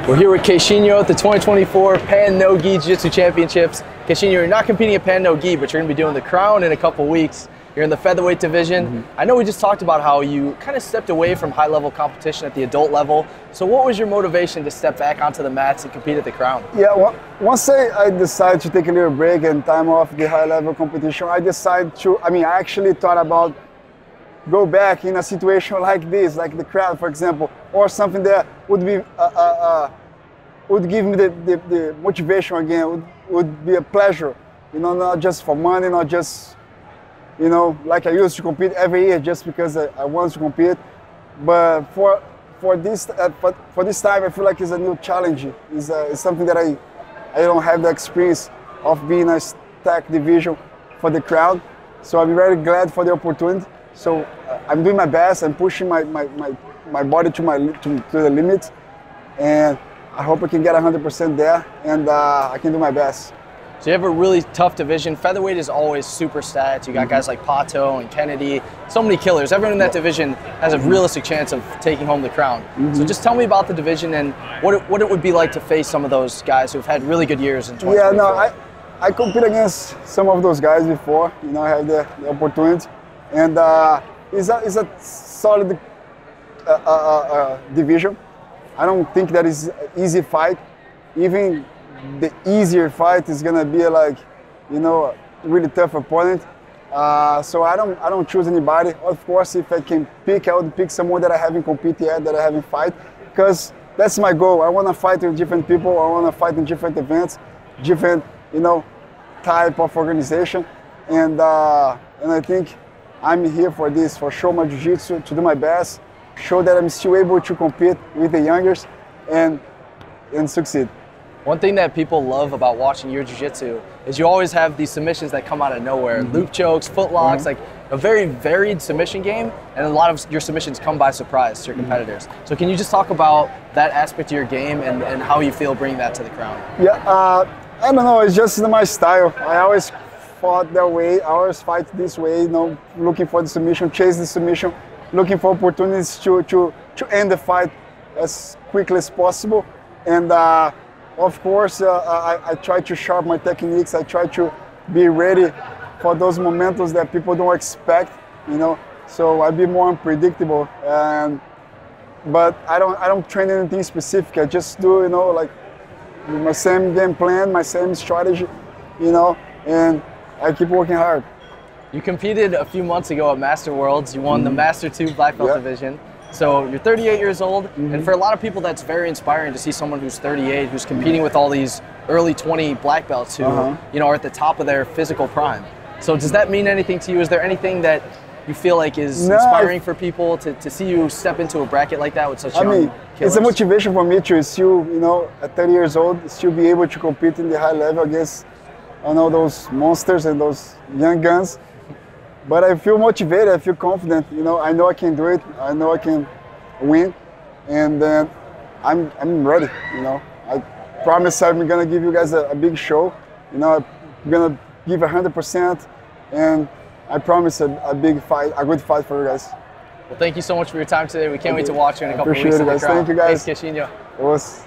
We're here with Queixinho at the 2024 Pan No Gi Jiu-Jitsu Championships. Queixinho, you're not competing at Pan No Gi, but you're going to be doing the crown in a couple weeks. You're in the featherweight division. I know we just talked about how you kind of stepped away from high-level competition at the adult level. So what was your motivation to step back onto the mats and compete at the crown? Yeah, once I decided to take a little break and time off the high-level competition, I decided to, I actually thought about go back in a situation like this, like the crowd, for example, or something that would be would give me the motivation again, would be a pleasure, you know, not just for money, not just, you know, like I used to compete every year just because I wanted to compete. But for this time, I feel like it's a new challenge. It's something that I don't have the experience of being a stack division for the crowd. So I'm very glad for the opportunity. So I'm doing my best. I'm pushing my body to the limit, and I hope I can get 100% there, and I can do my best. So you have a really tough division. Featherweight is always super stats. You got guys like Pato and Kennedy, so many killers. Everyone in that division has a realistic chance of taking home the crown. So just tell me about the division and what it would be like to face some of those guys who've had really good years in 2024. Yeah, no, I compete against some of those guys before. You know, I have the opportunity, and it's a solid division. I don't think that is an easy fight. Even the easier fight is gonna be like, you know, a really tough opponent. So I don't choose anybody. Of course, if I can pick, I would pick someone that I haven't competed yet, that I haven't fight, because that's my goal. I want to fight with different people. I want to fight in different events, different, you know, type of organization, and I think I'm here for this, for show my jiu-jitsu, to do my best, show that I'm still able to compete with the youngers and succeed. One thing that people love about watching your jiu-jitsu is you always have these submissions that come out of nowhere. Loop chokes, foot locks, like a very varied submission game, and a lot of your submissions come by surprise to your competitors. So can you just talk about that aspect of your game and how you feel bringing that to the crown? Yeah, I don't know, it's just my style. I always fought that way, I always fight this way, you know, looking for the submission, chase the submission, looking for opportunities to end the fight as quickly as possible. And of course, I try to sharpen my techniques. I try to be ready for those momentos that people don't expect, you know. So I be more unpredictable. But I don't train anything specific. I just do, you know, like my same game plan, my same strategy, you know, and I keep working hard. You competed a few months ago at Master Worlds. You won the Master 2 Black Belt division. So you're 38 years old, and for a lot of people that's very inspiring to see someone who's 38, who's competing with all these early 20 black belts who you know, are at the top of their physical prime. So does that mean anything to you? Is there anything that you feel like is inspiring for people to see you step into a bracket like that with such young killers? It's a motivation for me to still, you know, at 30 years old, still be able to compete in the high level against, I know, those monsters and those young guns. But I feel motivated, I feel confident, you know, I know I can do it, I know I can win, and then I'm ready, you know. I promise I'm gonna give you guys a big show, you know, I'm gonna give 100%, and I promise a big fight, a good fight for you guys. Well, thank you so much for your time today. We can't wait to watch you in a couple of weeks. Appreciate it, guys. Thank you, guys. Thanks, Queixinho. It was